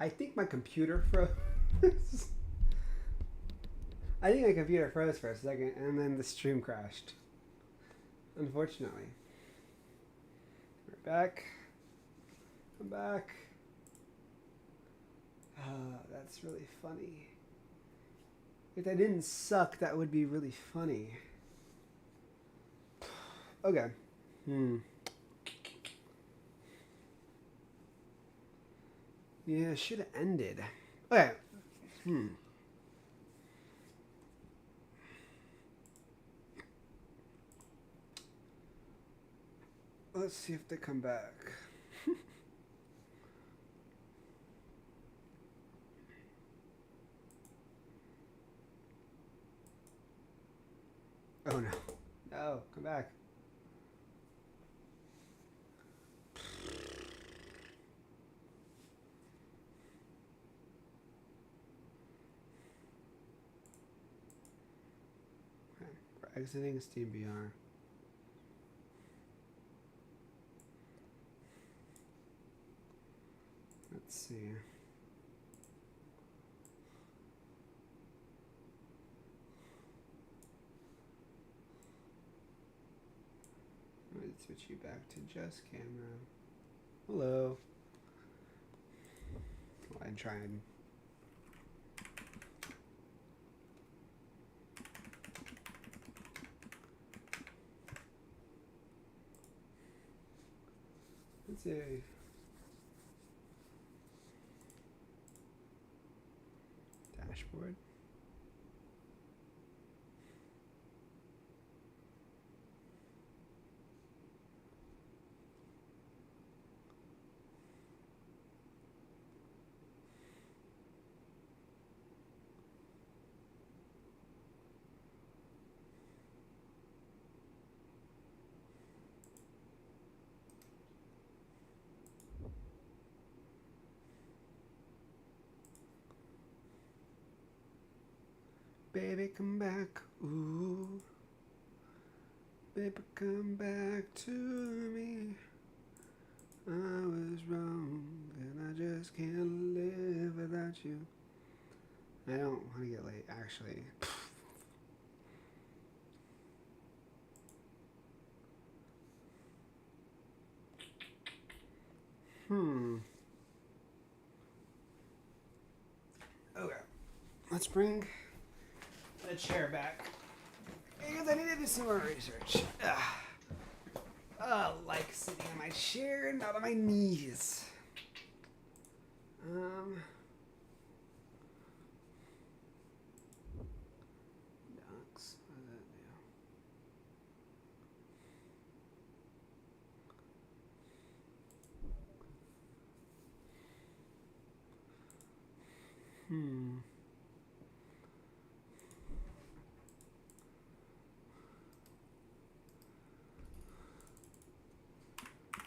I think my computer froze. I think my computer froze for a second, and then the stream crashed. Unfortunately. We're back. I'm back. That's really funny. If that didn't suck, that would be really funny. Okay. Yeah, it should have ended. Okay. Let's see if they come back. Oh no. No, come back. Okay. We're exiting Steam VR. Let's see. Let's switch you back to just camera. Hello. Well, I tried. Let's see. Dashboard. Baby, come back, ooh. Baby, come back to me. I was wrong, and I just can't live without you. I don't want to get late, actually. Okay. Let's bring the chair back. Because I need to do some more research. I like sitting on my chair and not on my knees. Docs. What does that do?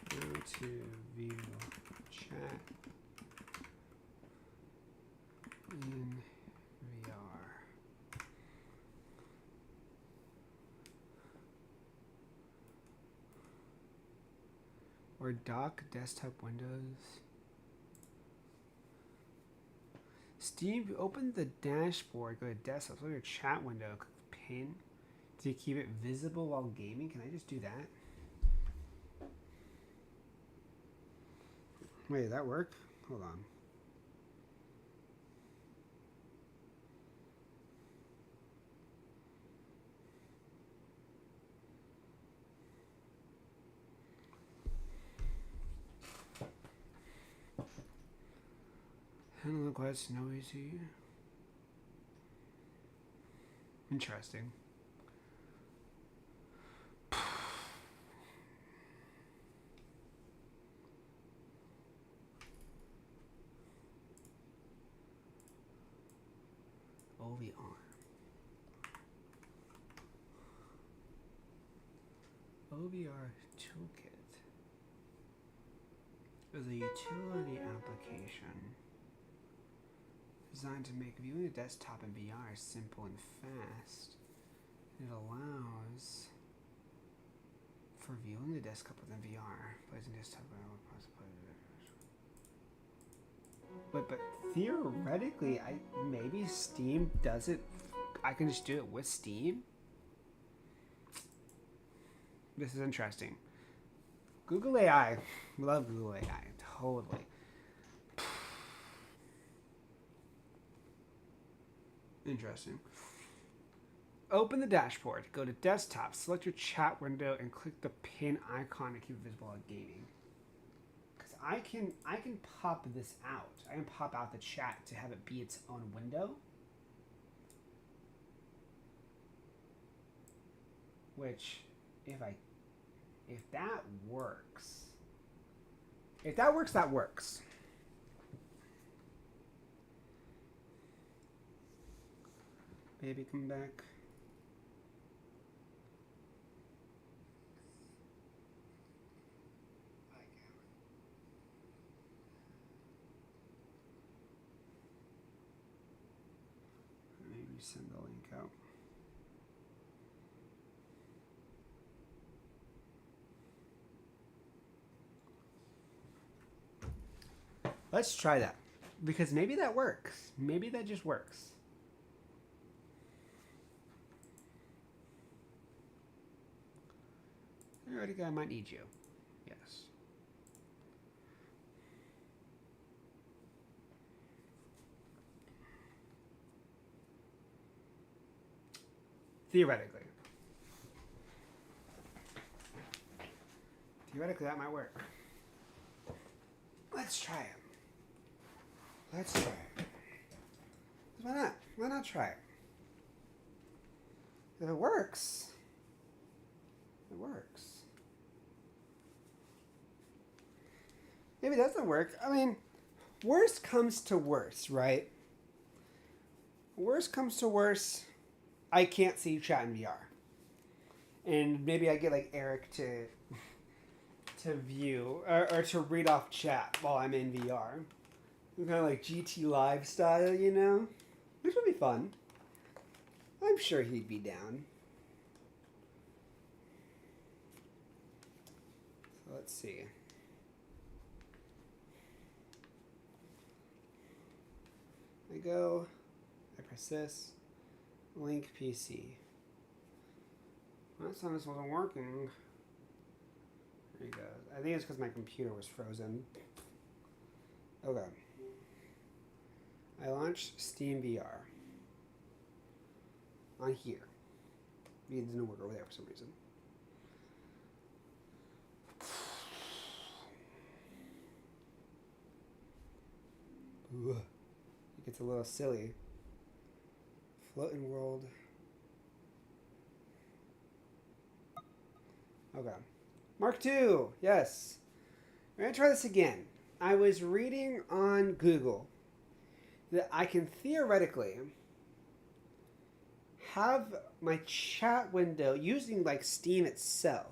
Go to view chat in VR. Or dock desktop windows. Steve, open the dashboard, go to desktop, look at your chat window, click pin to keep it visible while gaming. Can I just do that? Wait, did that work? Hold on. Doesn't look quite noisy. Interesting. OVR. OVR Toolkit is a utility application designed to make viewing the desktop in VR simple and fast. It allows for viewing the desktop within VR. Placing desktop but theoretically, maybe Steam does it. I can just do it with Steam. This is interesting. Google AI. Love Google AI. Totally. Interesting. Open the dashboard. Go to desktop. Select your chat window and click the pin icon to keep it visible while gaming. Because I can pop this out. I can pop out the chat to have it be its own window. Which, if that works. If that works, that works. Baby, come back. Maybe send the link out. Let's try that. Because maybe that works. Maybe that just works. Theoretically, I might need you. Yes. Theoretically. Theoretically, that might work. Let's try it. Let's try it. Why not? Why not try it? If it works, it works. If it doesn't work, I mean, worst comes to worst, right? Worst comes to worst, I can't see chat in VR. And maybe I get like Eric to view or to read off chat while I'm in VR. Kind of like GT Live style, you know? Which would be fun. I'm sure he'd be down. So let's see. I go, I press this, link PC. Last time this wasn't working. There you go. I think it's because my computer was frozen. Okay. I launched Steam VR on here. It didn't work over there for some reason. Ooh. It gets a little silly. Floating world. Okay. Mark II. Yes. We're going to try this again. I was reading on Google that I can theoretically have my chat window using like Steam itself.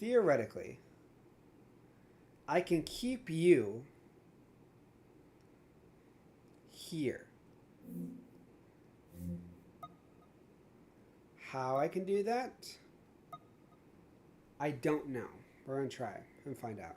Theoretically, I can keep you here. How I can do that, I don't know. We're going to try and find out.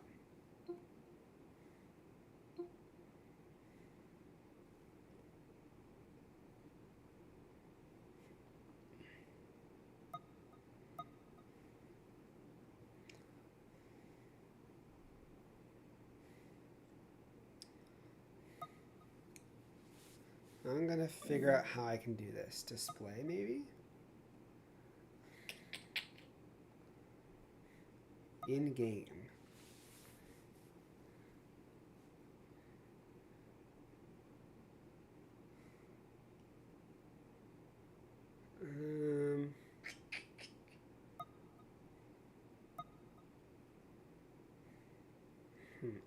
I'm going to figure out how I can do this. Display, maybe? In-game.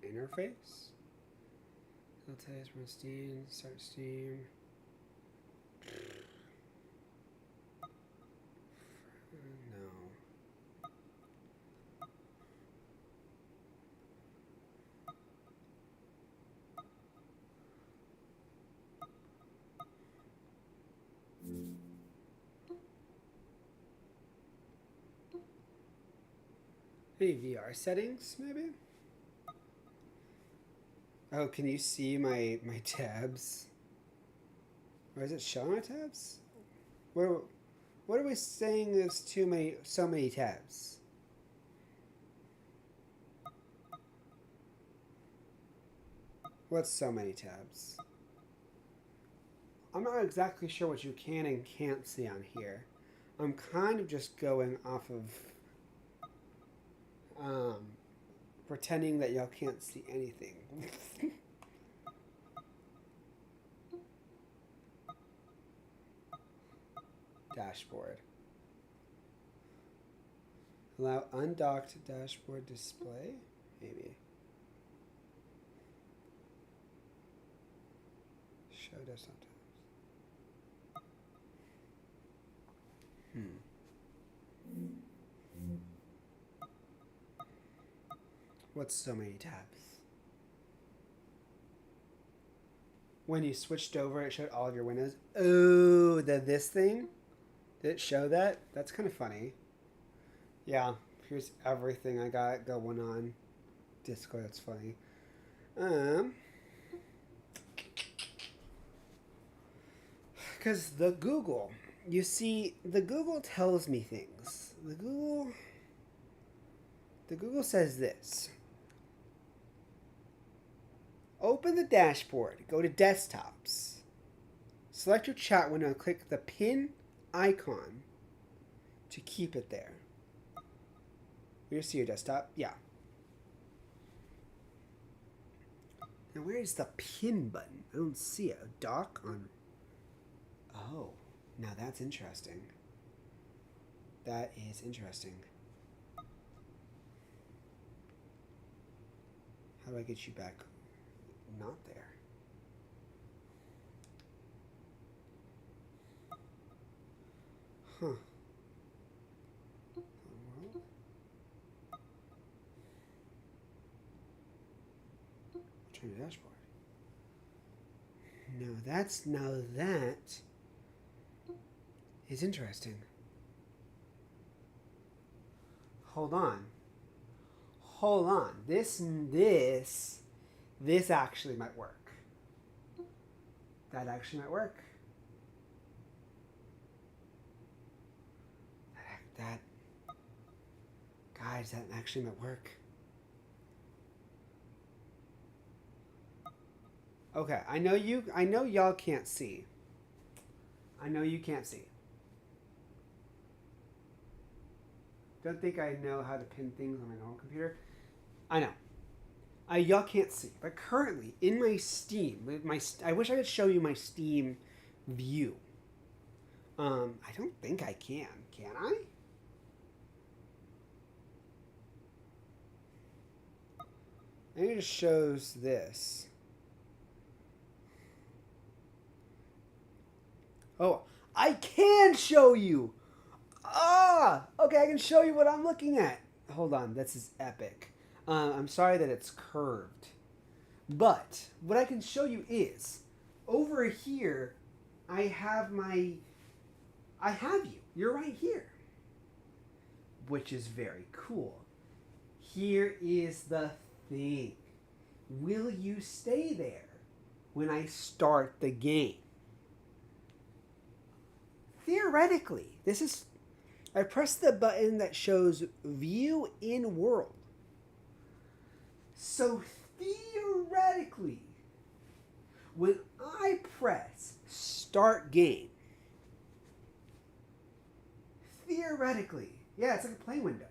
Interface? It'll tell you from Steam, start Steam. No. Maybe VR settings, maybe? Oh, can you see my tabs? Or is it showing my tabs? What what are we saying is too many so many tabs? What's so many tabs? I'm not exactly sure what you can and can't see on here. I'm kind of just going off of um, pretending that y'all can't see anything. Dashboard. Allow undocked dashboard display? Maybe. Show desktop tabs. What's so many tabs? When you switched over, it showed all of your windows. Oh, this thing? Did it show that? That's kind of funny. Yeah, here's everything I got going on Discord. That's funny. Because the Google, you see, the Google tells me things. The Google says this. Open the dashboard. Go to desktops. Select your chat window and click the pin icon to keep it there. You see your desktop? Yeah. Now where is the pin button? I don't see it. A dock on... Oh, now that's interesting. That is interesting. How do I get you back? Not there. Huh. Turn the dashboard. Now that is interesting. Hold on. This actually might work. That actually might work. Guys, that actually might work. Okay, I know y'all can't see. I know you can't see. Don't think I know how to pin things on my normal computer. I know. Y'all can't see, but currently in my Steam, I wish I could show you my Steam view. I don't think I can. Can I? And it just shows this. Oh, I can show you. Okay, I can show you what I'm looking at. Hold on, this is epic. I'm sorry that it's curved. But what I can show you is, over here, I have you. You're right here. Which is very cool. Here is the thing. Will you stay there when I start the game? Theoretically, I press the button that shows view in world. So theoretically, when I press start game, theoretically, yeah, it's like a play window.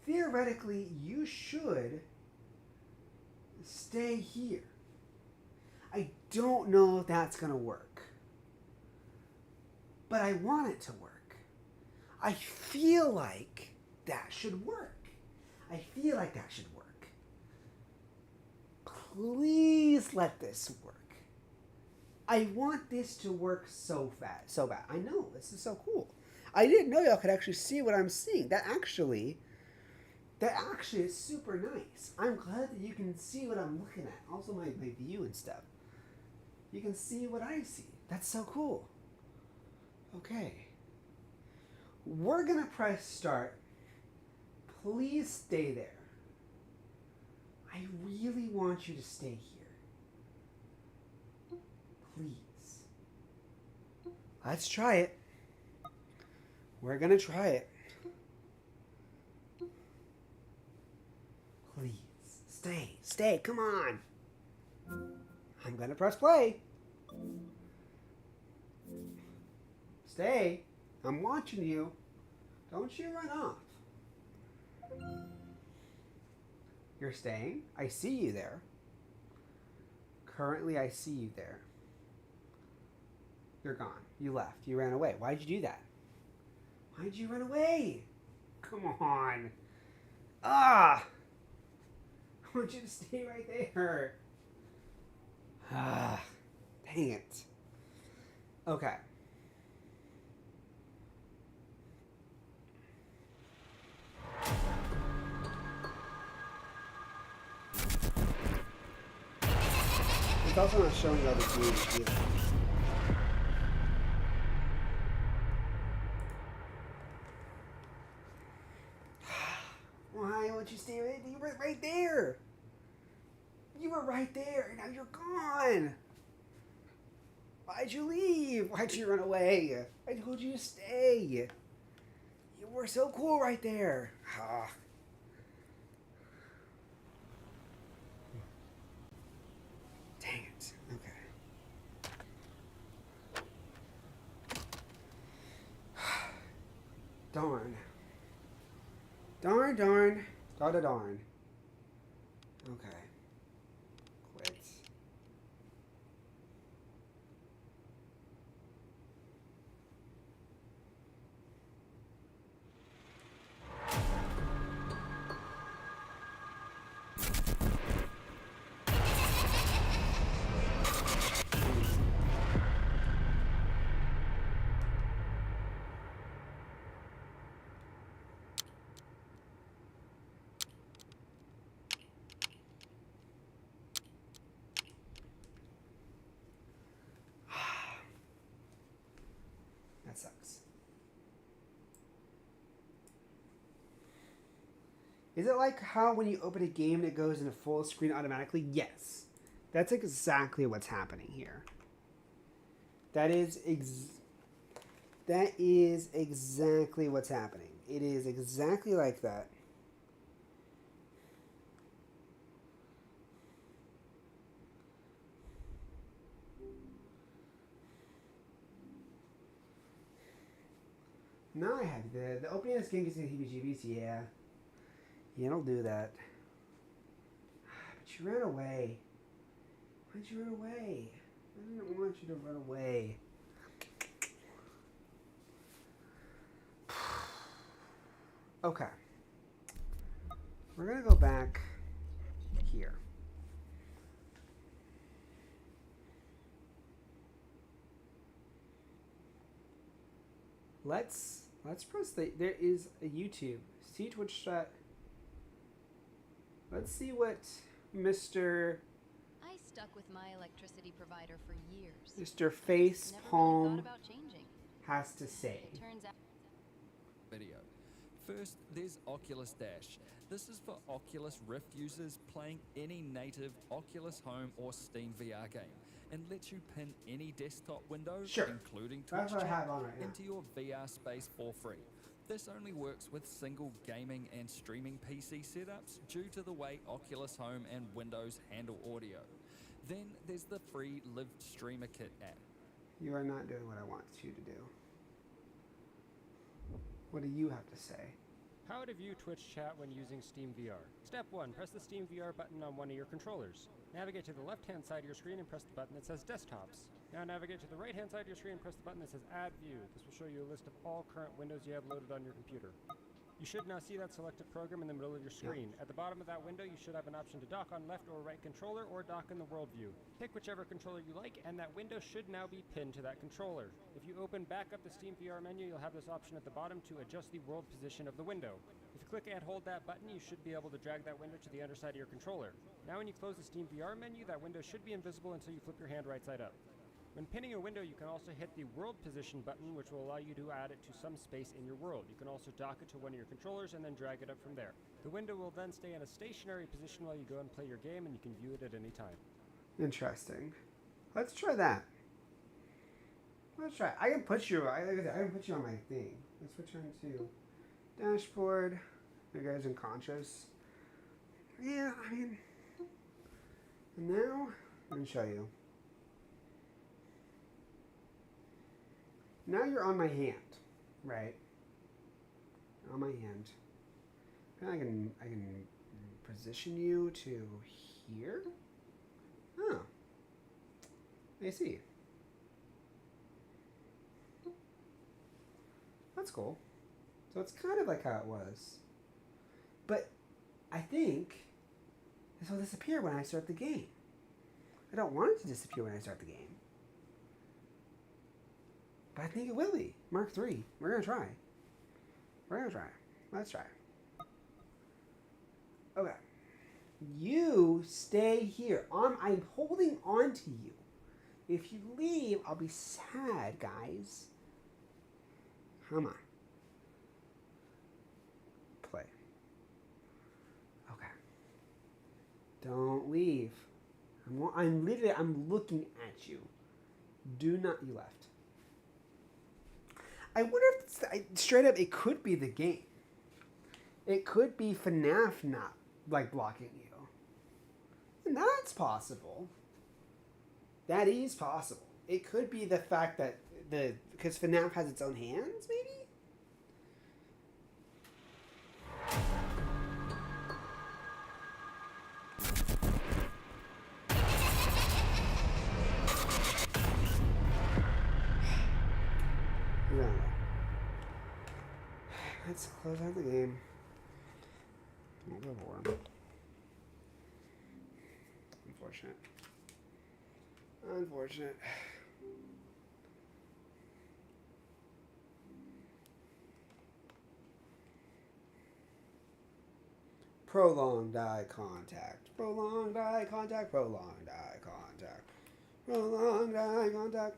Theoretically, you should stay here. I don't know if that's going to work. But I want it to work. I feel like that should work. Please let this work. I want this to work so bad. I know, this is so cool. I didn't know y'all could actually see what I'm seeing. That actually is super nice. I'm glad that you can see what I'm looking at. Also my view and stuff. You can see what I see. That's so cool. Okay. We're going to press start. Please stay there. I really want you to stay here. Please. Let's try it. We're gonna try it. Please. Stay. Come on. I'm gonna press play. Stay. I'm watching you. Don't you run off. You're staying? I see you there. Currently, I see you there. You're gone. You left. You ran away. Why'd you do that? Why'd you run away? Come on. Ah! I want you to stay right there. Ah, dang it. Okay. It's also not showing all the games either. Why won't you stay right there? You were right there. You were right there. Now you're gone. Why'd you leave? Why'd you run away? I told you to stay. You were so cool right there. Ah. Dang it. Okay. Darn. Darn. Darn. Okay. Quit. That sucks. Is it like how when you open a game it goes into full screen automatically? Yes. That's exactly what's happening here. That is exactly what's happening. It is exactly like that. Now I have the opening of this game gives me heebie-jeebies. Yeah. Yeah, it'll do that. But you ran away. Why'd you run away? I didn't want you to run away. Okay. We're gonna go back here. Let's press there is a YouTube. See Twitch chat. Let's see what Mr. I stuck with my electricity provider for years. Mr. Face Never Palm really thought about changing. has to say. It turns out Video. First, there's Oculus Dash. This is for Oculus Rift users playing any native Oculus Home or Steam VR game, and lets you pin any desktop window, Sure. including That's Twitch what I chat, have on right now. into your VR space for free. This only works with single gaming and streaming PC setups due to the way Oculus Home and Windows handle audio. Then there's the free Live Streamer Kit app. You are not doing what I want you to do. What do you have to say? How to view Twitch chat when using Steam VR. Step 1. Press the Steam VR button on one of your controllers. Navigate to the left-hand side of your screen and press the button that says Desktops. Now navigate to the right-hand side of your screen and press the button that says Add View. This will show you a list of all current windows you have loaded on your computer. You should now see that selected program in the middle of your screen. At the bottom of that window, you should have an option to dock on left or right controller or dock in the world view. Pick whichever controller you like, and that window should now be pinned to that controller. If you open back up the Steam VR menu, you'll have this option at the bottom to adjust the world position of the window. If you click and hold that button, you should be able to drag that window to the underside of your controller. Now when you close the Steam VR menu, that window should be invisible until you flip your hand right side up. When pinning a window, you can also hit the World Position button, which will allow you to add it to some space in your world. You can also dock it to one of your controllers and then drag it up from there. The window will then stay in a stationary position while you go and play your game, and you can view it at any time. Interesting. Let's try that. Let's try. I can put you. I can put you on my thing. Let's return to dashboard. You guys unconscious. Yeah, I mean. Now, let me show you. Now you're on my hand, right? On my hand. And I can position you to here. Oh, I see. That's cool. So it's kind of like how it was. But I think this will disappear when I start the game. I don't want it to disappear when I start the game. But I think it will be. Mark 3. We're going to try. We're going to try. Let's try. Okay. You stay here. I'm holding on to you. If you leave, I'll be sad, guys. Come on. Play. Okay. Don't leave. I'm looking at you. Do not. You left. I wonder if it's, straight up, it could be the game. It could be FNAF not like blocking you. And that's possible. That is possible. It could be the fact that because FNAF has its own hands, maybe? No. Let's close out the game. We'll go for him. Unfortunate. Unfortunate. Prolonged eye contact. Prolonged eye contact. Prolonged eye contact. Prolonged eye contact.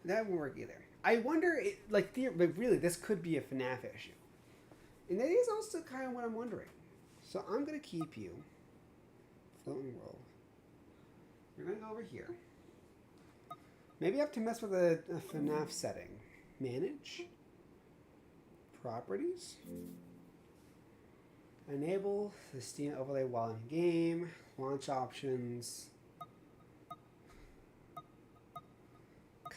That won't work either. I wonder, but really, this could be a FNAF issue. And that is also kind of what I'm wondering. So I'm going to keep you. Floating world. We're going to go over here. Maybe I have to mess with a FNAF setting. Manage. Properties. Enable the Steam overlay while in game. Launch options.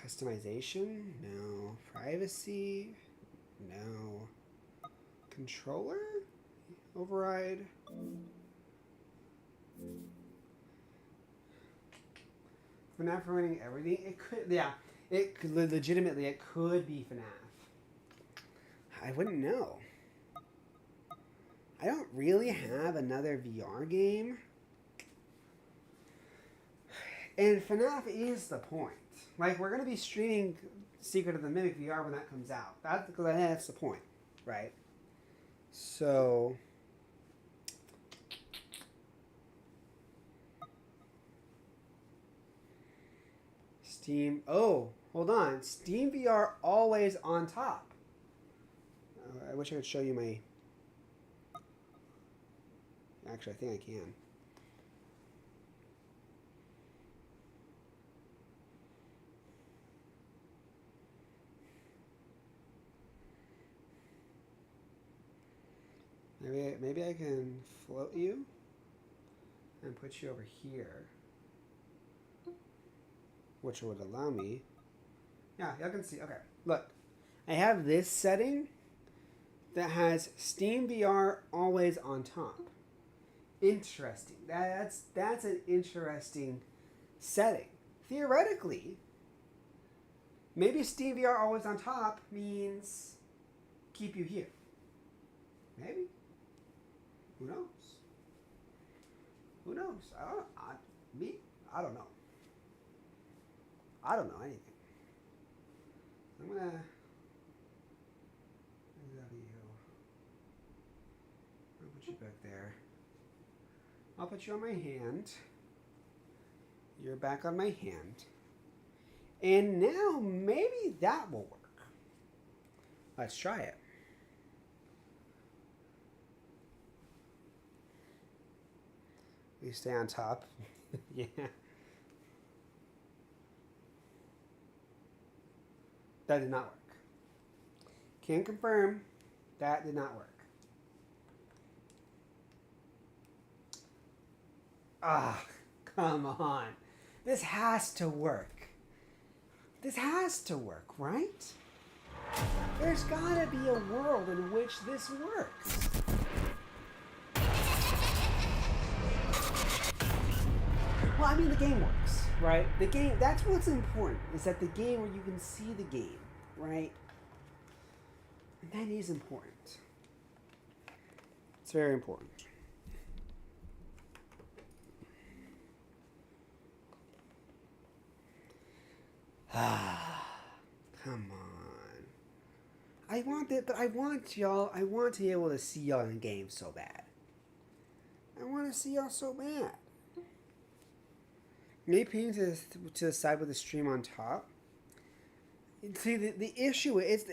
Customization? No. Privacy? No. Controller? Override? FNAF running everything? It could, yeah. It could, legitimately, it could be FNAF. I wouldn't know. I don't really have another VR game. And FNAF is the point. Like, we're going to be streaming Secret of the Mimic VR when that comes out. That's the point, right? So... Steam... Oh, hold on. Steam VR always on top. I wish I could show you my... Actually, I think I can. Maybe I can float you and put you over here, which would allow me. Yeah, y'all can see. Okay, look, I have this setting that has Steam VR always on top. Interesting. That's an interesting setting. Theoretically, maybe Steam VR always on top means keep you here. Maybe. Who knows? Who knows? I don't know. I don't know anything. I'm gonna put you back there. I'll put you on my hand. You're back on my hand. And now maybe that will work. Let's try it. We stay on top. Yeah. That did not work. Can confirm that did not work. Ah, come on. This has to work. This has to work, right? There's gotta be a world in which this works. Well, I mean, the game works, right? The game, that's what's important, is that the game where you can see the game, right? And that is important. It's very important. Ah, come on. I want it, but I want to be able to see y'all in games so bad. I want to see y'all so bad. Maybe putting to the side with the stream on top. See, the issue is,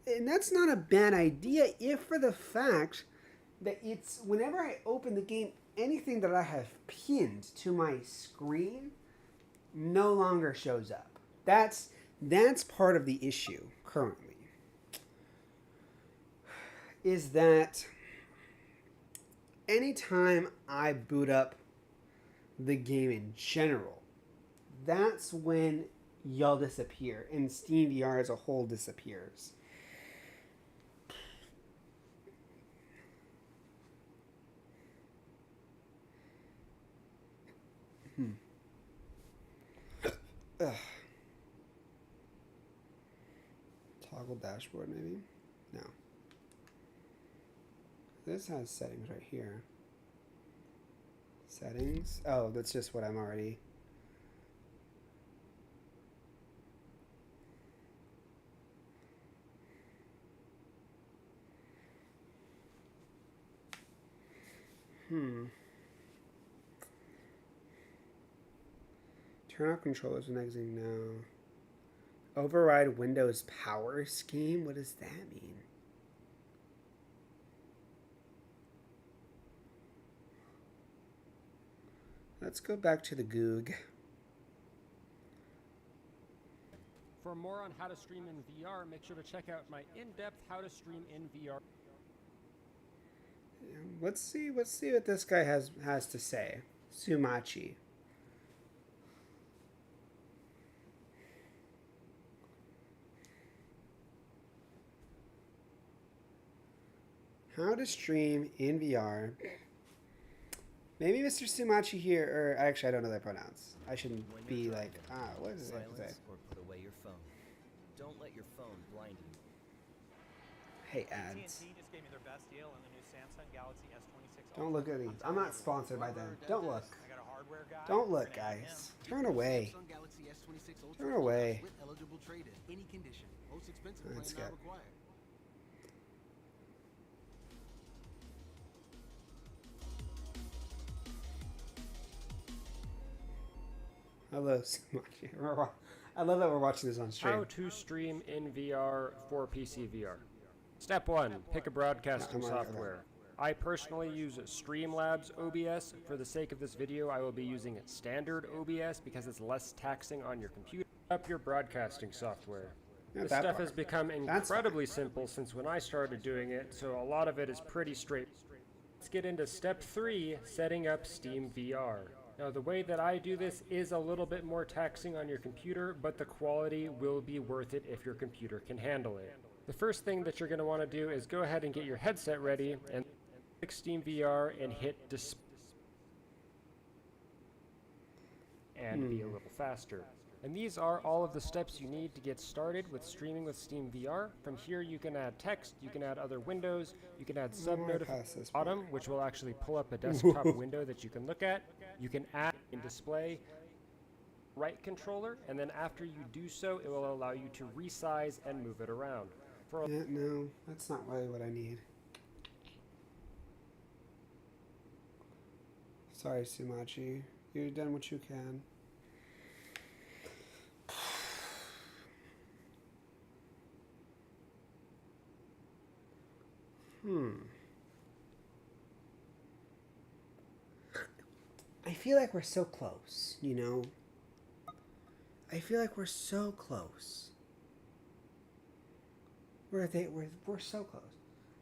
and that's not a bad idea if for the fact that it's, whenever I open the game, anything that I have pinned to my screen no longer shows up. That's part of the issue currently. Is that anytime I boot up the game in general, that's when y'all disappear and SteamVR as a whole disappears. Toggle dashboard, maybe? No. This has settings right here. Settings? Oh, that's just what I'm already... Turn off controllers when exiting now. Override Windows power scheme? What does that mean? Let's go back to the Goog. For more on how to stream in VR, make sure to check out my in-depth How to Stream in VR. Let's see what this guy has to say. Sumachi. How to stream in VR. Maybe Mr. Sumachi here, or actually I don't know that pronouns. I shouldn't be like, what does it have to say? Or put away your phone. Don't let your phone blind you. Hey, ads. AT&T just gave me their best deal on the new Samsung Galaxy S26 Don't look at these. I'm not sponsored by them. Don't look. I got a hardware guy. Don't look, guys. Turn away. Samsung Galaxy S26 Ultra Turn away. with eligible trade-in, any condition. Most expensive plan Let's not get- required. Hello, Sumachi. I love that we're watching this on stream. How to stream in VR for PC VR. Step 1. Pick a broadcasting Yeah, I'm alright with software. I personally use Streamlabs OBS. For the sake of this video, I will be using standard OBS because it's less taxing on your computer. Up your broadcasting software. Not This that stuff far. has become That's incredibly simple since when I started doing it, so a lot of it is pretty straight. Let's get into step 3, setting up Steam VR. Now the way that I do this is a little bit more taxing on your computer, but the quality will be worth it if your computer can handle it. The first thing that you're going to want to do is go ahead and get your headset ready and click Steam VR and hit display and be a little faster. And these are all of the steps you need to get started with streaming with Steam VR. From here you can add text, you can add other windows, you can add sub pass this notifications bottom, which will actually pull up a desktop window that you can look at. You can add in display right controller, and then after you do so, it will allow you to resize and move it around. For Yeah, no, that's not really what I need. Sorry, Sumachi. You've done what you can. I feel like we're so close, you know? I feel like we're so close. We're so close.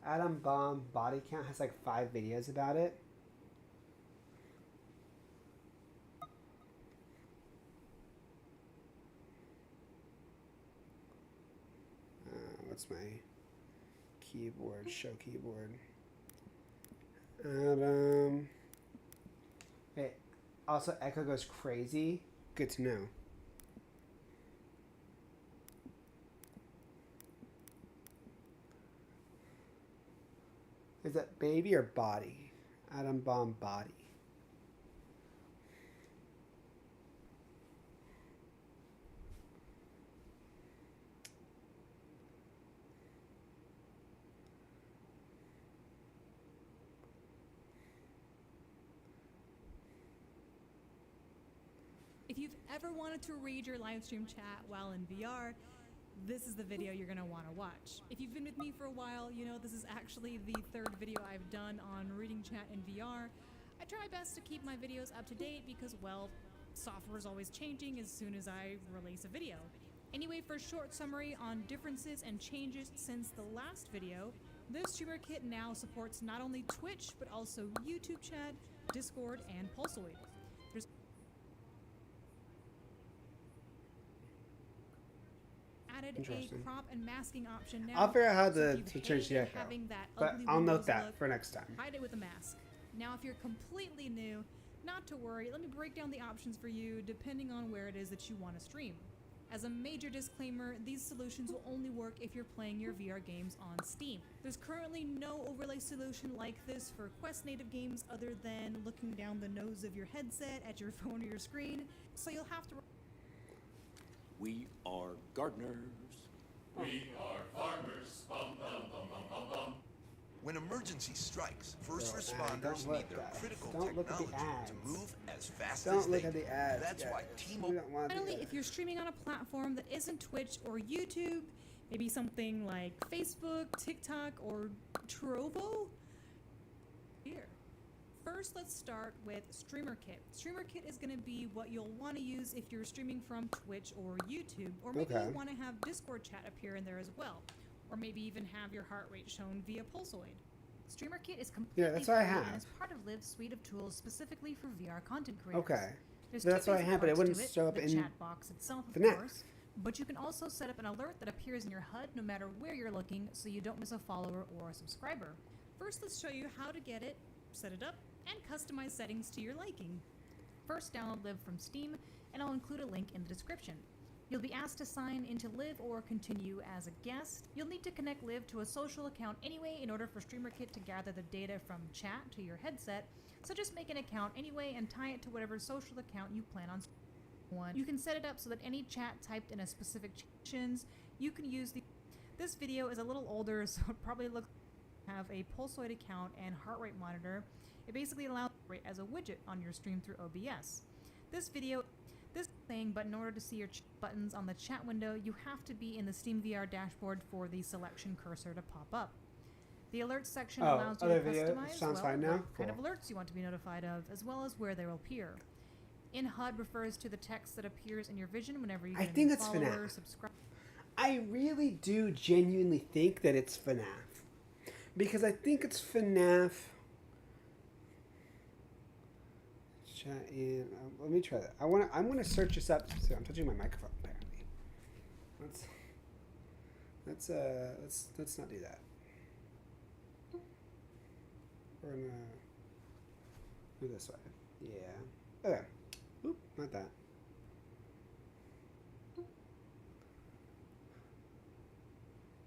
Adam Bomb Body Count has like 5 videos about it. What's my keyboard? Show keyboard. Adam. Hey, also Echo goes crazy. Good to know. Is that baby or body? Adam Bomb Body. If you've ever wanted to read your live stream chat while in VR, this is the video you're going to want to watch. If you've been with me for a while, you know this is actually the 3rd video I've done on reading chat in VR. I try my best to keep my videos up to date because, well, software is always changing as soon as I release a video. Anyway, for a short summary on differences and changes since the last video, this streamer kit now supports not only Twitch, but also YouTube chat, Discord, and Pulsoid. There's added a crop and masking option now. I'll figure out how so to change the echo, having that but ugly I'll note Windows that look, for next time. hide it with a mask. Now, if you're completely new, not to worry, let me break down the options for you depending on where it is that you want to stream. As a major disclaimer, these solutions will only work if you're playing your VR games on Steam. There's currently no overlay solution like this for Quest native games other than looking down the nose of your headset at your phone or your screen, so you'll have to... We are gardeners. We are farmers. Bum, bum, bum, bum, bum, bum. When emergency strikes, first responders need their critical technology to move as fast as they can. That's why T-Mobile... Finally, if you're streaming on a platform that isn't Twitch or YouTube, maybe something like Facebook, TikTok, or Trovo, here. First, let's start with StreamerKit. StreamerKit is going to be what you'll want to use if you're streaming from Twitch or YouTube, or maybe you want to have Discord chat appear in there as well, or maybe even have your heart rate shown via Pulsoid. StreamerKit is completely that's what I free have. and is part of Liv's suite of tools specifically for VR content creators. Okay. There's That's two what I basic have, but it parts wouldn't to it, show up the in chat box itself, of FNAF. course, but you can also set up an alert that appears in your HUD no matter where you're looking, so you don't miss a follower or a subscriber. First, let's show you how to get it, set it up, and customize settings to your liking. First, download Liv from Steam, and I'll include a link in the description. You'll be asked to sign into Liv or continue as a guest. You'll need to connect Liv to a social account anyway in order for StreamerKit to gather the data from chat to your headset, so just make an account anyway and tie it to whatever social account you plan on. You can set it up so that any chat typed in a specific sections, you can use the... This video is a little older, so it probably looks have a Pulsoid account and heart rate monitor. It basically allows it as a widget on your stream through OBS. This thing, but in order to see your buttons on the chat window, you have to be in the Steam VR dashboard for the selection cursor to pop up. The alerts section allows you to customize what kind of alerts you want to be notified of, as well as where they will appear. In HUD refers to the text that appears in your vision whenever you get a new follower, subscriber. I really do genuinely think that it's FNAF. Because I think it's FNAF... Chat in. Let me try that. I'm gonna search this up. So I'm touching my microphone apparently. Let's not do that. We're gonna do this way. Yeah. Okay. Oop, not that.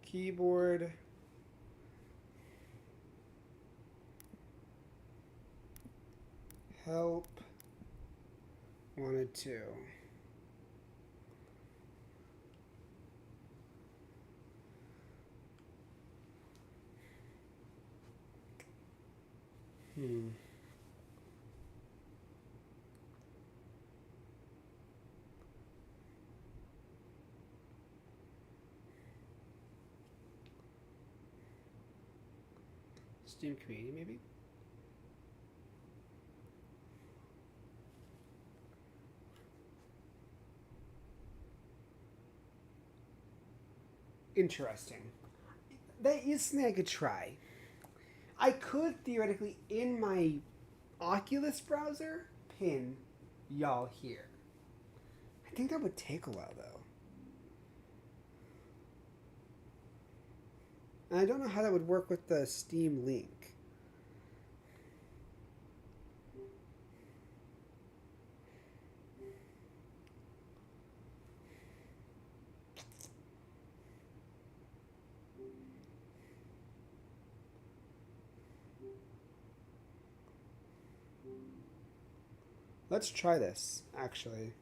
Keyboard. Help. Wanted to. Steam community, maybe? Interesting. That is something I could try. I could theoretically, in my Oculus browser, pin y'all here. I think that would take a while, though. And I don't know how that would work with the Steam Link. Let's try this, actually.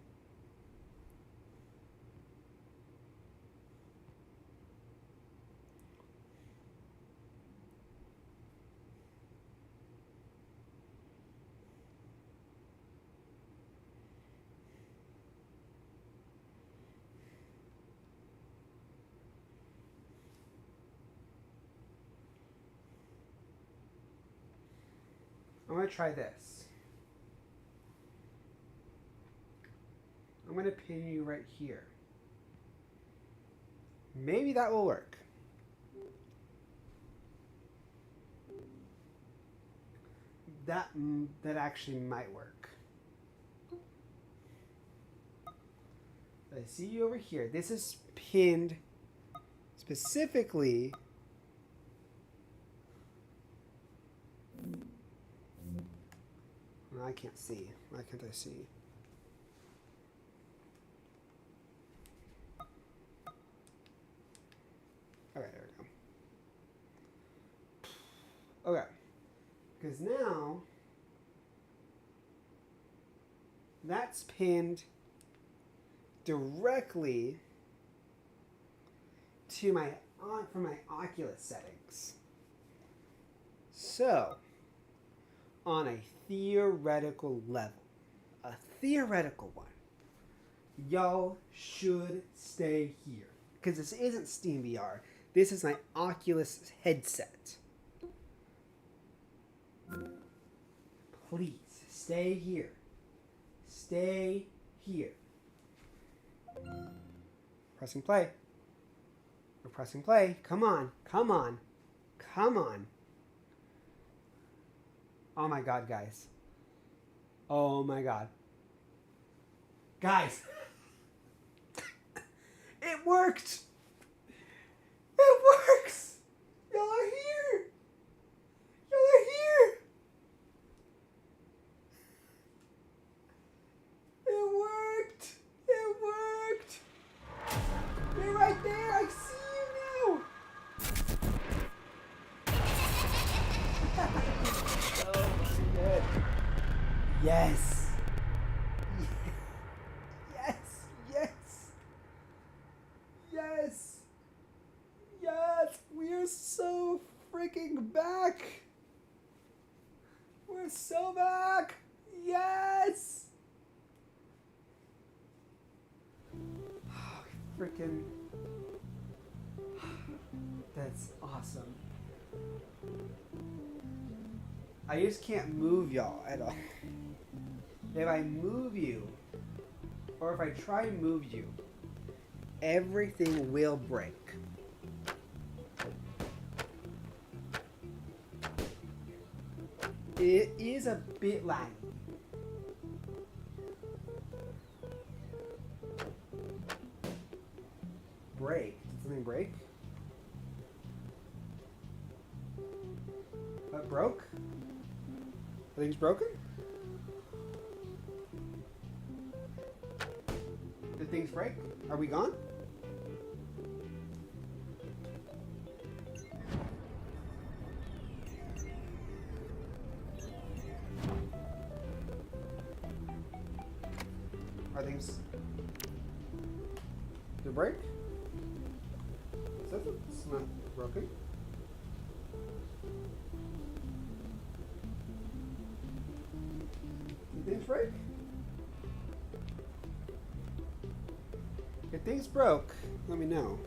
I'm going to try this. I'm going to pin you right here. Maybe that will work. That actually might work. I see you over here. This is pinned specifically. I can't see. Why can't I see? Okay, there we go. Okay. Because now that's pinned directly to my from my Oculus settings. So, on a theoretical level, a theoretical one, y'all should stay here. Because this isn't Steam VR. This is my Oculus headset. Please, stay here. Stay here. Pressing play. We're pressing play. Come on. Come on. Come on. Oh my god, guys. Oh my god. Guys. It worked. It works. Y'all are here. Y'all are here. It worked. It worked. You're right there. I see you now. Good. Yes. Yes. Yes. Yes. Yes. We are so freaking back. We're so back. Yes. Oh, freaking. That's awesome. I just can't move y'all at all. If I move you, or if I try and move you, everything will break. It is a bit laggy. Break? Did something break? That broke? Things broken? Did things break? Are we gone? Are things... Did it break? Is that it's not broken? Things break? If things broke, let me know.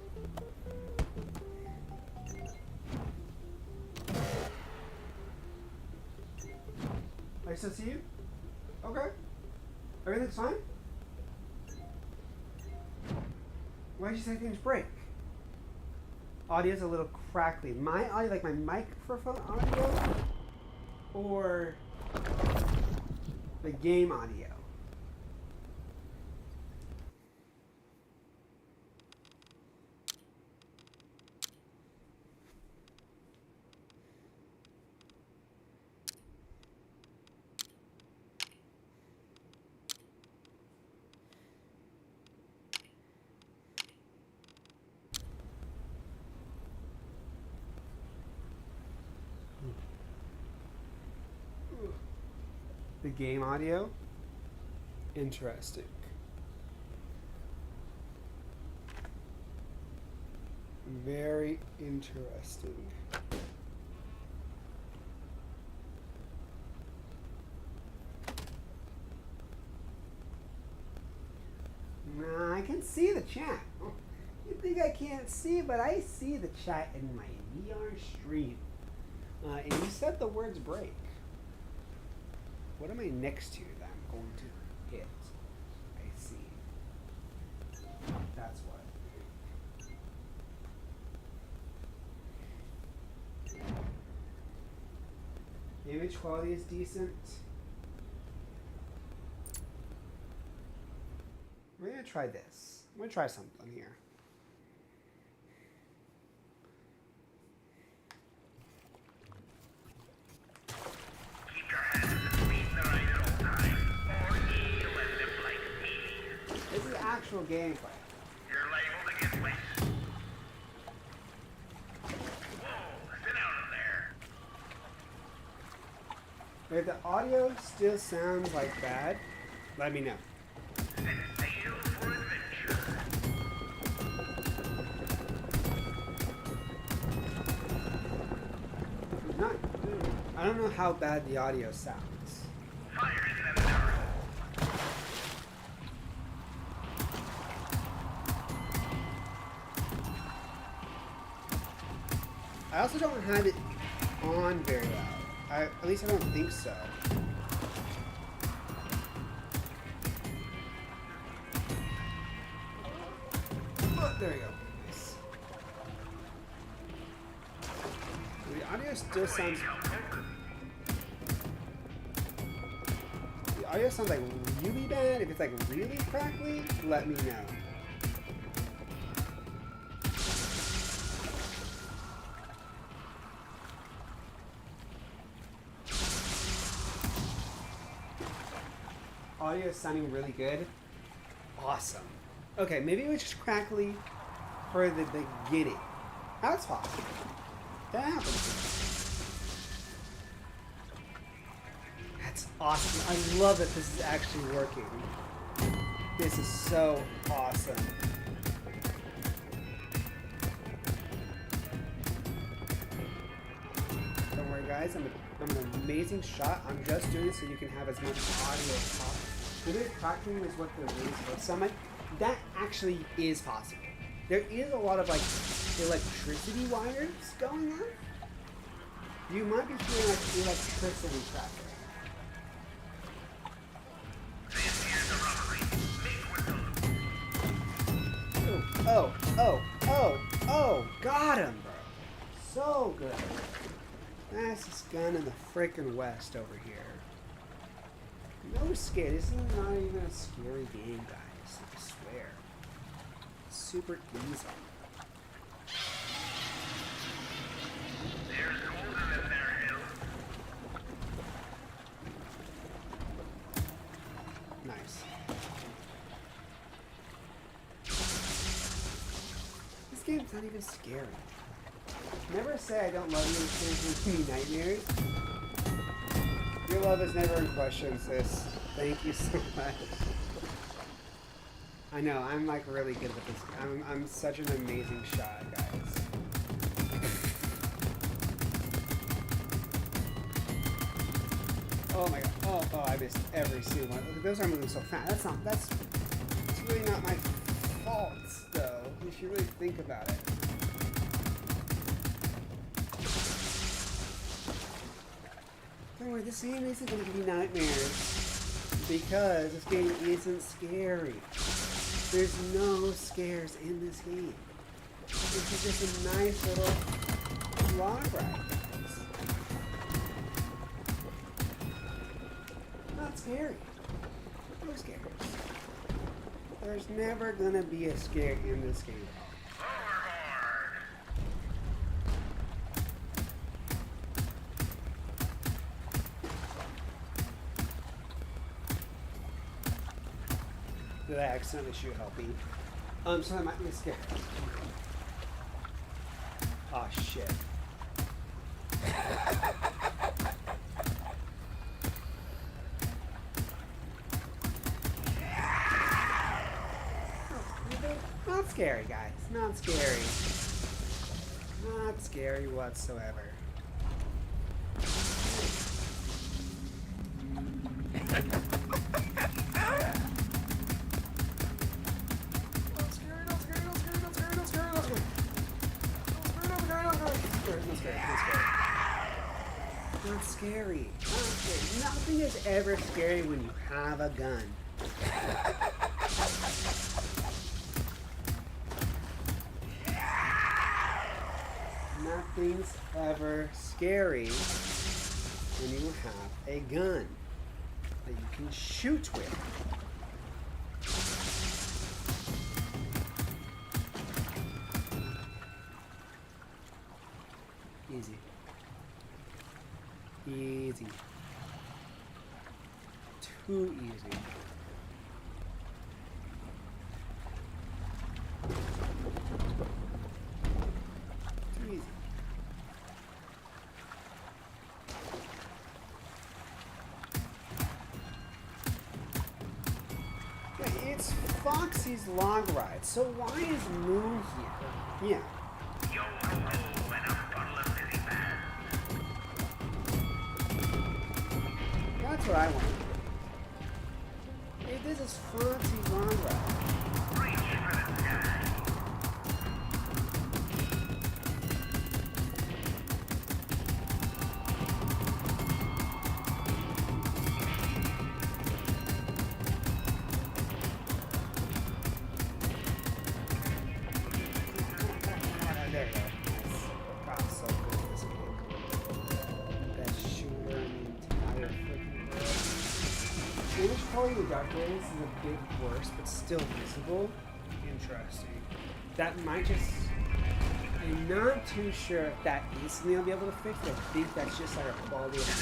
Why did you say things break? Audio's a little crackly. My audio, like my microphone audio, or the game audio? The game audio? Interesting. Very interesting. Nah, I can see the chat. You think I can't see, but I see the chat in my VR stream. And you said the words break. What am I next to that I'm going to hit? I see. That's what. Image quality is decent. We're going to try this. I'm going to try something here. This is actual gameplay. You're labeled against me. Whoa, sit down there. If the audio still sounds like bad, let me know. Sail for adventure. Not, I don't know how bad the audio sounds. Fire in an arrow. I also don't have it on very loud. At least I don't think so. Oh, there we go. Nice. The audio still sounds... The audio sounds like really bad. If it's like really crackly, let me know. Audio is sounding really good. Awesome. Okay, maybe it was just crackly for the beginning. That's possible. That happens. That's awesome. I love that this is actually working. This is so awesome. Don't worry, guys. I'm an amazing shot. I'm just doing it so you can have as much audio as possible. Maybe cracking is what the release looks like. That actually is possible. There is a lot of like electricity wires going on. You might be hearing like electricity cracking. Oh, got him, bro. So good. Fastest gun in the frickin' West over here. No scare. This is not even a scary game, guys. I swear. It's super easy. There's gold in there, Hill. Nice. This game's not even scary. Never say I don't love you and give me nightmares. Your love is never in question, sis. Thank you so much. I know, I'm like really good at this. I'm such an amazing shot, guys. Oh my god. Oh, I missed every single one. Look, those are moving so fast. It's really not my fault, though, if you really think about it. Don't worry, this game isn't going to give you nightmares because this game isn't scary. There's no scares in this game. This is just a nice little log ride. Not scary. No scares. There's never gonna be a scare in this game. Did I accidentally shoot Helpy? So that might be a scare. Oh shit. Not scary, guys. Not scary. Not scary whatsoever. Not scary. Not scary. Nothing is ever scary when you have a gun. Nothing's ever scary when you have a gun that you can shoot with. Easy. Easy. Too easy. Too easy. Yeah, it's Foxy's log ride, so why is Moon here? Yeah. That's what I want. Hey, this is Foxy's log ride. There you go. God, so good at this game. Best shooter in the entire freaking world. Damage quality in the Dark Rays is a bit worse, but still visible. Interesting. That might just... I'm not too sure if that is something I'll be able to fix, but I think that's just like a quality of the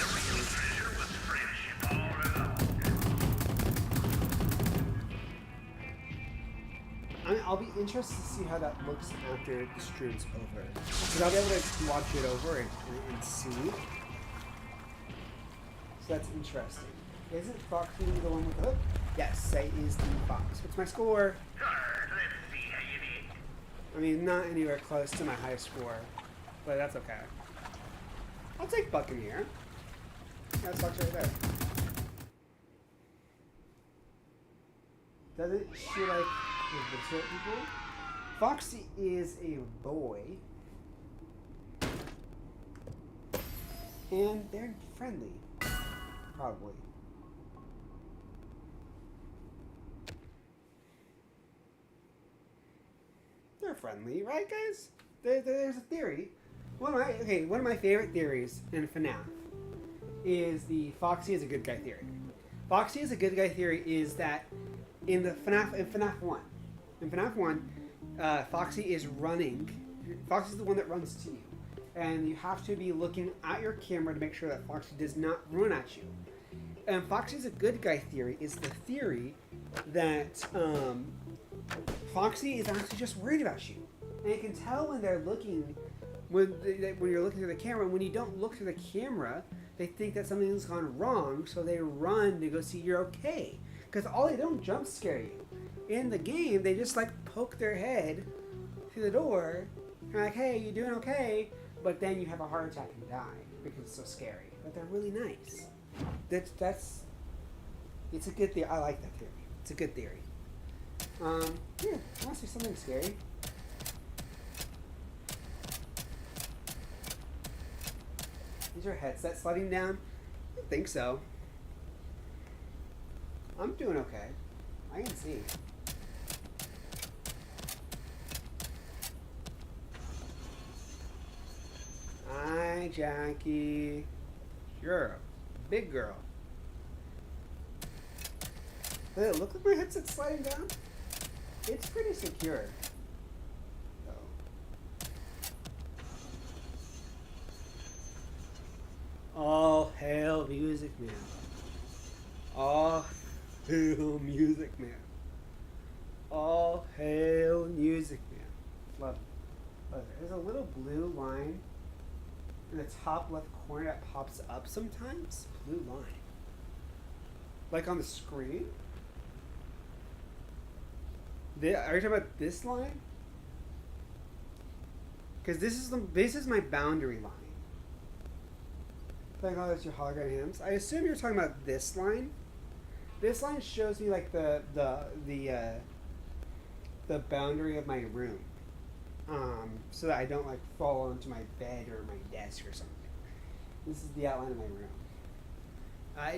I mean, I'll be interested to see how that looks after the stream's over. Because I'll be able to watch it over and see. So that's interesting. Isn't Foxy the one with the hook? Yes, Say is the Fox. What's my score? I mean, not anywhere close to my high score, but that's okay. I'll take Buccaneer. That's Fox right there. Doesn't she like eviscerate people? Foxy is a boy. And they're friendly. Probably. They're friendly, right guys? There's a theory. One of my favorite theories in FNAF is the Foxy is a good guy theory. Foxy is a good guy theory is that in FNAF 1, Foxy is running. Foxy's the one that runs to you. And you have to be looking at your camera to make sure that Foxy does not run at you. And Foxy's a good guy theory is the theory that Foxy is actually just worried about you. And you can tell when they're looking, when you're looking through the camera, when you don't look through the camera, they think that something's gone wrong, so they run to go see you're okay. Because they don't jump scare you. In the game, they just like poke their head through the door, and like, hey, you doing okay? But then you have a heart attack and die because it's so scary. But they're really nice. It's a good theory. I like that theory. It's a good theory. Yeah, I want to see something scary. Is your headset sliding down? I think so. I'm doing okay. I can see. Jackie. You're a big girl. Does it look like my headset's sliding down? It's pretty secure. All hail Music Man. All hail Music Man. All hail Music Man. Love it. Love it. There's a little blue line in the top left corner that pops up sometimes. Blue line. Like on the screen? Are you talking about this line? Because this is my boundary line. Like, oh, that's your hologram hands. I assume you're talking about this line. This line shows me like the boundary of my room, so that I don't like fall onto my bed or my desk or something. This is the outline of my room.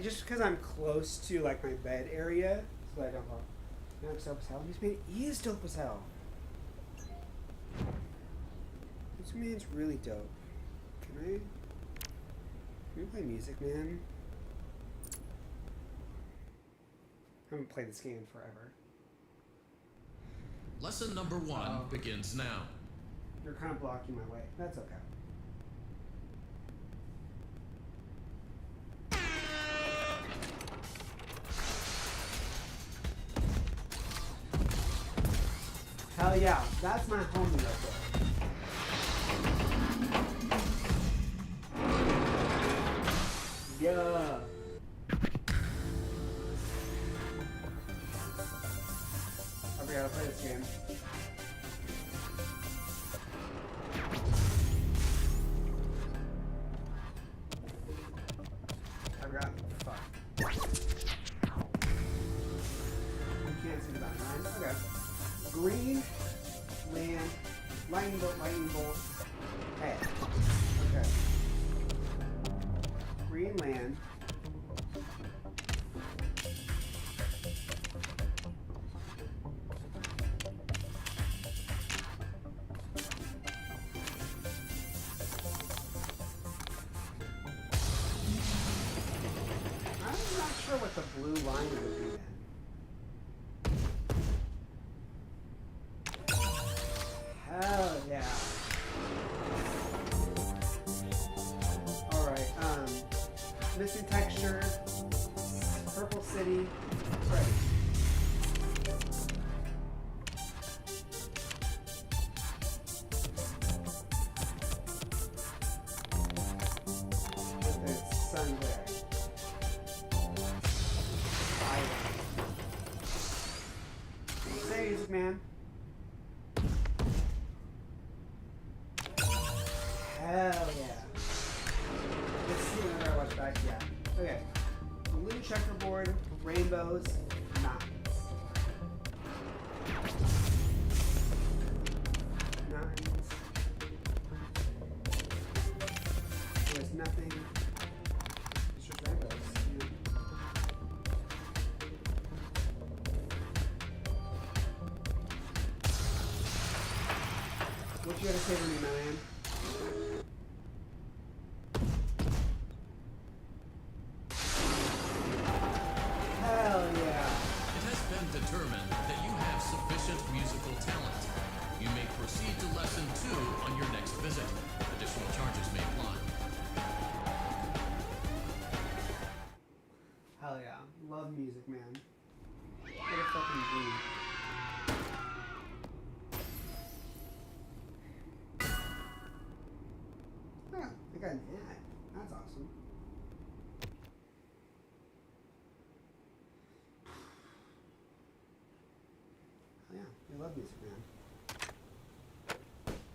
Just because I'm close to like my bed area, so that I don't fall. No, it's dope as hell. This man is dope as hell. This man's really dope. Can we play Music Man? I haven't played this game in forever. Lesson number 1 begins now. You're kind of blocking my way. That's okay. Hell yeah, that's my homie right there. Yeah. I forgot to play this game. I forgot. Fuck. You can't see the button, right? Okay. Green, land, lightning bolt, hey. Okay. Green land. I'm not sure what the blue line would be then. Hell yeah. Alright, missing texture, Purple City, Freddy. With the sun glare. Fire. Say Music Man. Hell yeah. Let's see whenever I watch back. Yeah. Okay. Blue checkerboard, rainbows, mountains. Mountains. There's nothing. It's just rainbows. Yeah. What you gotta say to me, my man? Hell yeah. It has been determined that you have sufficient musical talent. You may proceed to lesson 2 on your next visit. Additional charges may apply. Hell yeah. Love Music Man. What a fucking dream. Yeah, I got an ad. That's awesome. Oh yeah, I love Music Man.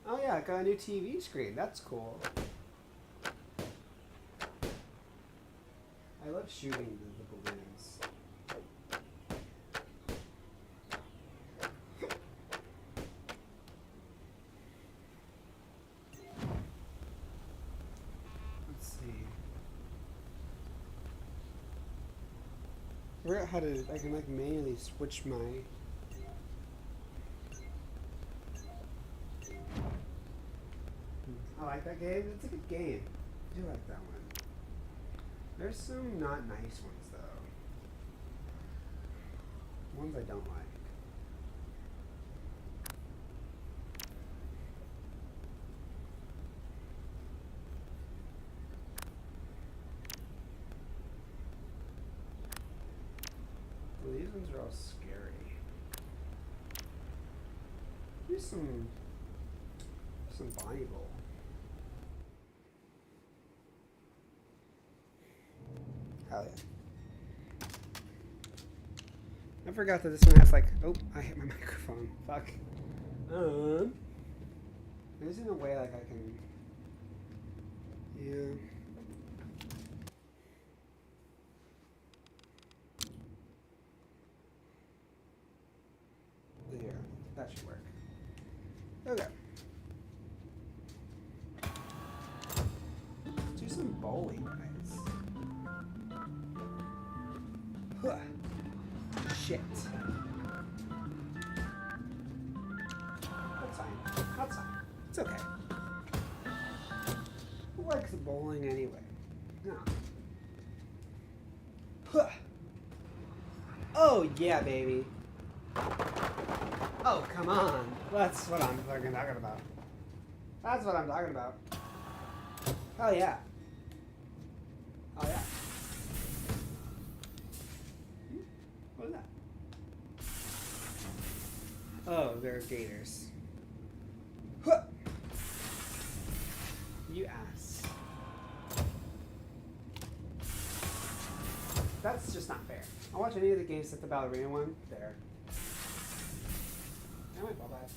Oh yeah, I got a new TV screen. That's cool. I love shooting the balloons. Let's see. I forgot how to. I can like manually switch my. I like that game. It's a good game. I do like that one. There's some not nice ones though. Ones I don't like. Well, these ones are all scary. Here's some Bible. Hell yeah. I forgot that this one has like, oh, I hit my microphone. Fuck. There isn't a way like I can, yeah. There, that should work. Okay. Let's do some bowling, guys. Huh. Shit. That's fine. That's fine. It's okay. Who likes bowling anyway? No. Huh. Oh yeah, baby. Oh, come on. That's what I'm fucking talking about. That's what I'm talking about. Hell yeah. Oh yeah. What was that? Oh, they're gators. Huh. You ass. That's just not fair. I'll watch any of the games except the ballerina one. There. I might ball back.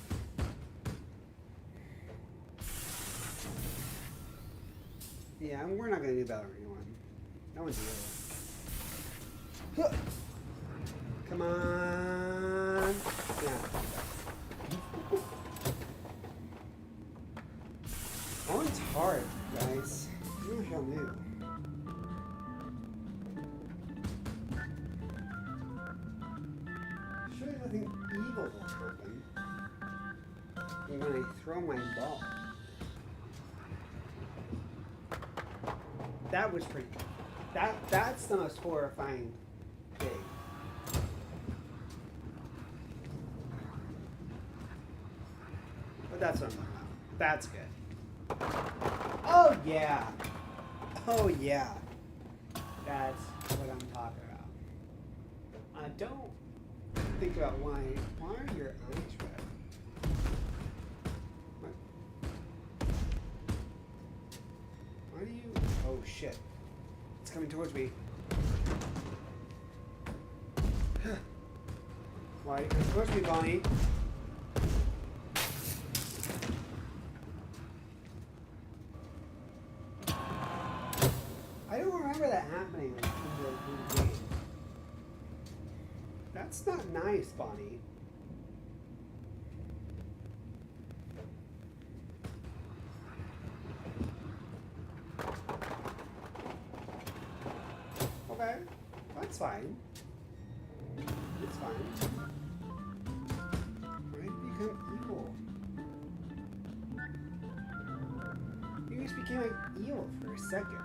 Yeah, we're not gonna do ballerina one. That one's evil. Come on. Yeah. That one's hard, guys. I don't know if y'all knew. Surely nothing evil will happen when I throw my ball. That was pretty. That's the most horrifying thing. But that's what I'm talking about. That's good. Oh yeah. Oh yeah. That's what I'm talking about. I don't think about why are your eyes red? What? Why do you? Oh shit! It's coming towards me. Why are you coming towards me, Bonnie? I don't remember that happening in the game. That's not nice, Bonnie. Okay, that's fine. It's fine. Why did you become evil? You just became like evil for a second.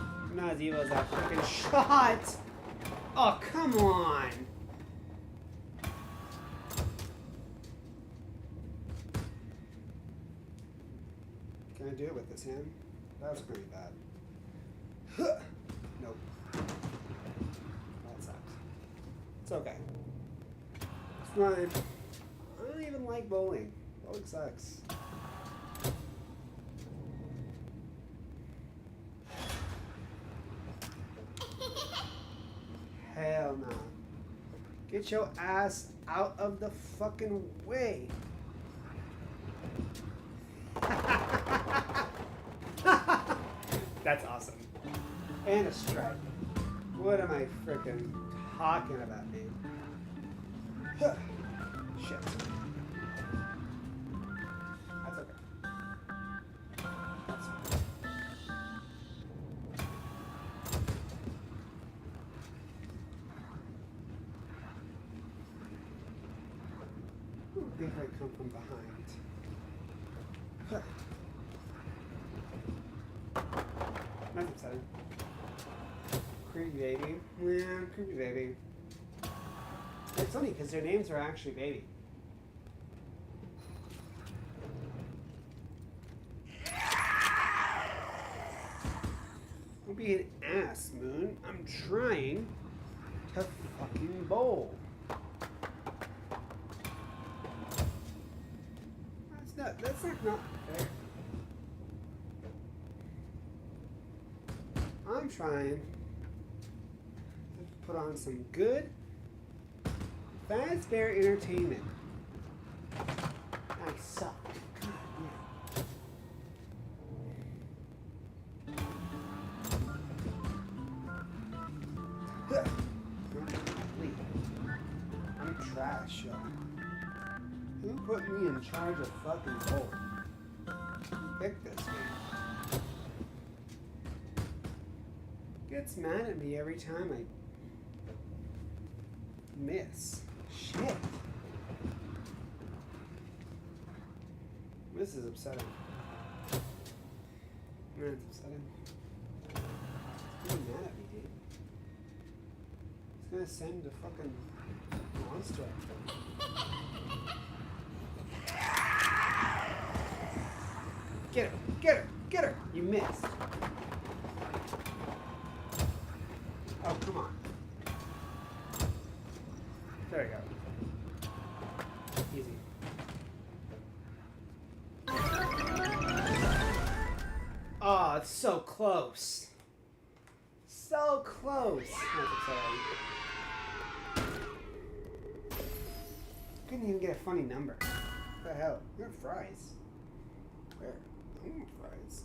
I'm not as evil as that freaking shot! Oh, come on! Can I do it with this hand? That was pretty bad. Nope. That sucks. It's okay. It's fine. I don't even like bowling. Bowling sucks. Hell no. Get your ass out of the fucking way. That's awesome. And a strike. What am I frickin' talking about, dude? Shit. That's okay. That's fine. I think I come from behind. That's upsetting. Creepy baby. Yeah, creepy baby. It's funny because their names are actually baby. Don't be an ass, Moon. I'm trying to fucking bowl. That's not fair. I'm trying to put on some good Fazbear entertainment. I suck. God, yeah. I'm trash, y'all. Who put me in charge of fucking bowl? Who picked this game? Gets mad at me every time I miss. Shit. This is upsetting. Man, it's upsetting. He's getting mad at me, dude. He's gonna send a fucking monster. Get her! Get her! Get her! You missed. Oh, come on. There you go. Easy. Oh, it's so close. So close. That's exciting. Couldn't even get a funny number. What the hell? You're fries. Where? I want fries.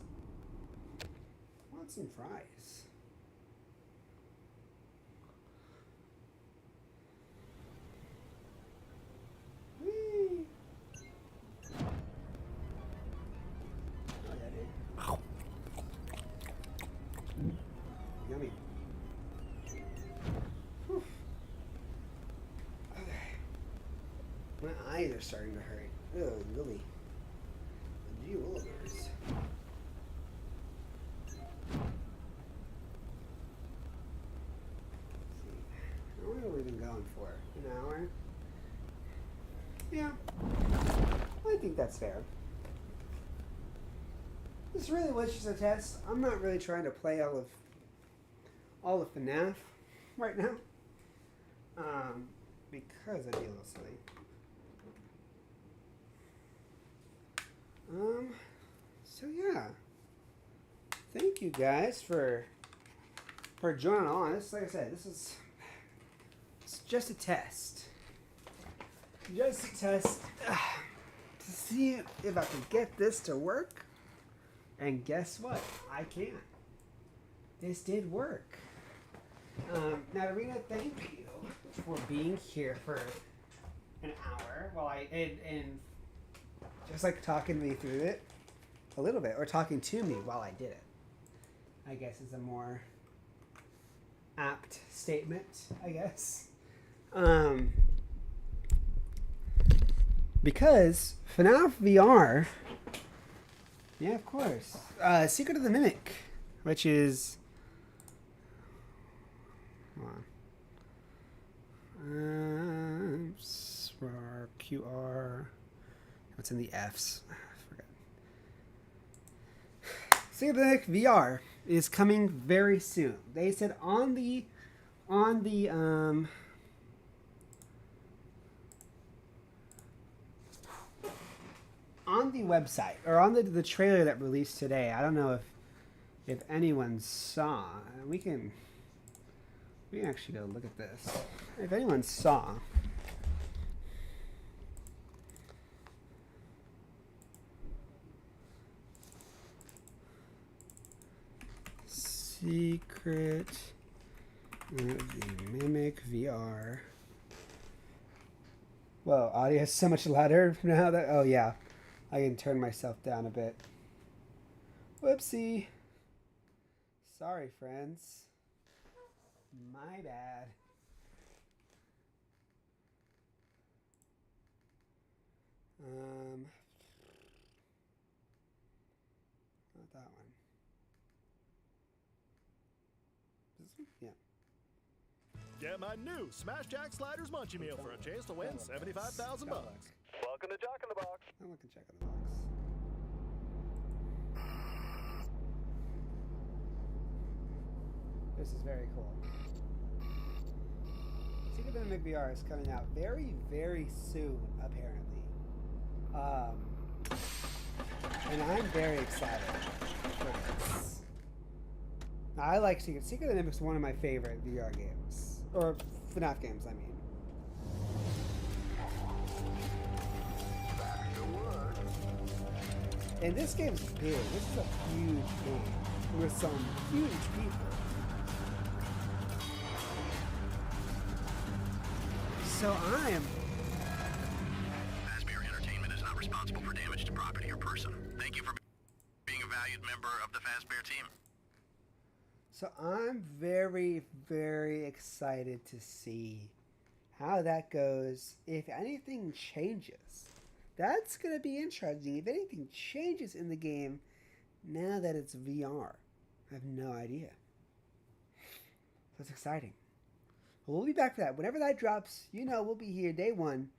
I want some fries. Whee! Oh yeah, dude. Yummy. Whew. Okay. My eyes are starting to hurt. Oh, really? Jewelers. How long have we been going for? An hour? Yeah. I think that's fair. This really was just a test. I'm not really trying to play all of FNAF right now. Because I'd be a little silly. So yeah. Thank you guys for joining on. This, like I said, it's just a test. Just a test to see if I can get this to work. And guess what? I can. This did work. Natarina, thank you for being here for an hour while and just like talking me through it a little bit, or talking to me while I did it, I guess is a more apt statement, I guess. Because FNAF VR, yeah, of course, Secret of the Mimic, which is, hold on, QR, what's in the F's? I forgot. Secret of the Mimic VR is coming very soon. They said on the website, or on the trailer that released today. I don't know if anyone saw. We can actually go look at this. If anyone saw. Secret of the Mimic VR. Whoa, audio is so much louder now that, oh yeah, I can turn myself down a bit. Whoopsie. Sorry, friends. My bad. Not that one. Yeah. Get my new Smash Jack Sliders Munchie Meal for a chance to win $75,000. Welcome to Jack in the Box. I'm looking Jack in the Box. This is very cool. Secret of the Mimic VR is coming out very, very soon, apparently. And I'm very excited for this. I like Secret. Secret of the Mimic is one of my favorite VR games. Or FNAF games, I mean. And this game's big. This is a huge game with some huge people. So I am... Fazbear Entertainment is not responsible for damage to property or person. Thank you for being a valued member of the Fazbear team. So I'm very, very excited to see how that goes. If anything changes, that's going to be interesting. If anything changes in the game now that it's VR, I have no idea. So it's exciting. We'll be back for that. Whenever that drops, you know we'll be here day one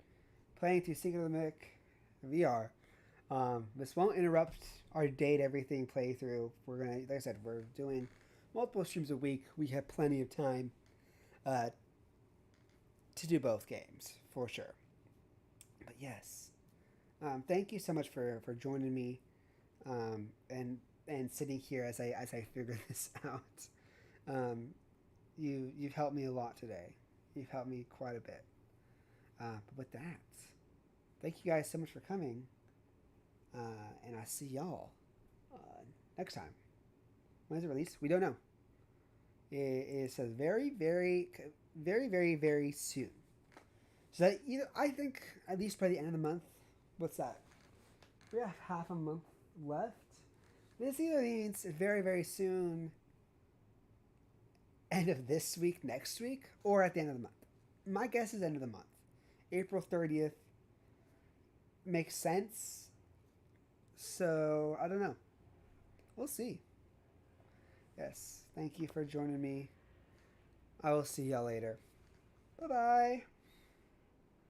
playing through Secret of the Mimic VR. This won't interrupt our date everything playthrough. We're going to, like I said, we're doing multiple streams a week. We have plenty of time to do both games, for sure. But yes, thank you so much for joining me and sitting here as I figure this out. You've helped me a lot today. You've helped me quite a bit. But with that, thank you guys so much for coming. And I'll see y'all next time. When is it released? We don't know. It says very, very, very, very, very soon. So that either, I think at least by the end of the month. What's that? We have half a month left. This either means very, very soon, end of this week, next week, or at the end of the month. My guess is end of the month. April 30th makes sense. So, I don't know. We'll see. Yes, thank you for joining me. I will see y'all later. Bye-bye.